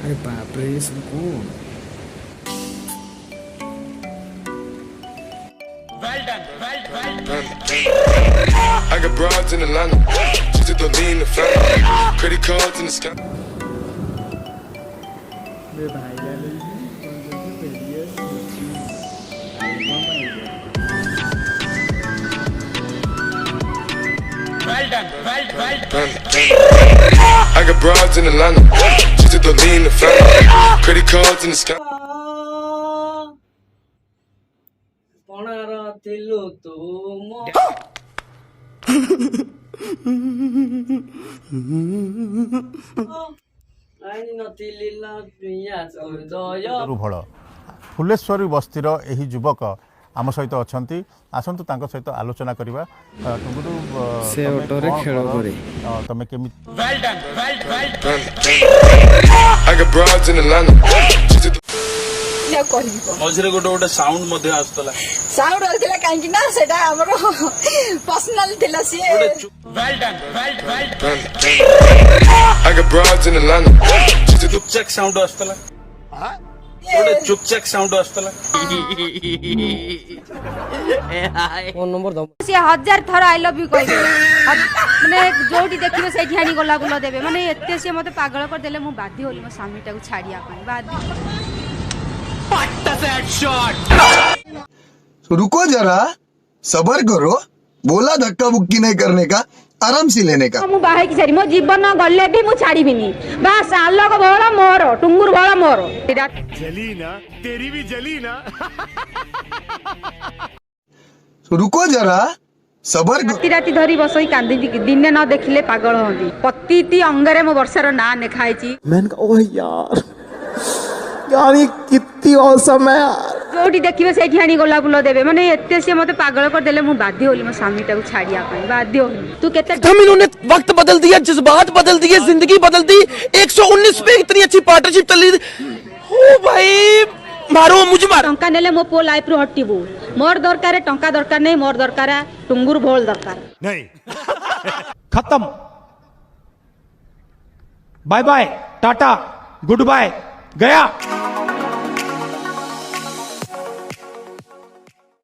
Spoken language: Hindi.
अरे बाप रे ये सब कौन? I got broads in Atlanta, just to lean the family, credit cards in the sky. मेरे भाई जान I got broads in Atlanta, just to lean the family, credit cards in the sky. थिलु तुम भल फुलेश्वरी बस्तीर एही युवक आम सहित अच्छा आसतु सहित आलोचना करवा टुंगुरु से ऑटो रे खेल करे तमे केमि I got broads in Atlanta, just to मझे गोटे गोटे साउंड मध्य आसला साउंड होतिला काहेकि ना सेटा हमरो पर्सनल थिला सी I got broads in Atlanta, just to चुपचाक साउंड आसला गोटे चुपचाक साउंड आसला फोन नंबर दम से 1000 थर आई लव यू कहबे माने जोटी देखिबे सेठी हानी गला गुला देबे माने एते से मते पागल कर देले मु बाध्य होली मो स्वामीटा को छाड़िया पाई बाध्य रुको जरा सबर करो बोला धक्का बुक्की नहीं करने का आराम से लेने का मु बाहे की छाड़ी मो जीवन न गल्ले भी मु छाड़ीबिनी बस आलोक भोला मोर टुंगुर भोला मोर जली ना तेरी भी जली ना रुको जरा सबर राति राति धरी बसई कांदी दिने न देखिले पागल होंदी पतिति अंगरे मो वर्षार ना नेखाई छी मैंने कहा ओह यार यार ये कितनी औसम है यार जोटी देखिबे सेठी हानी गला गुला देबे माने एते से मते पागल कर देले मु बाध्य होली मो स्वामीटा को छाड़िया पाई बाध्य होली तू केते हम इन्होंने वक्त बदल दिया जज्बात बदल दिए जिंदगी बदल दी 119 पे इतनी अच्छी पार्टनरशिप चल रही ओ भाई मारो मुझे मारो टंका नेले मो पो लाइफ रो हटिबो मोर दरकार टंका दरकार नहीं मोर दरकार टुंगुर भोल दरकार नहीं खत्म bye bye tata goodbye गया।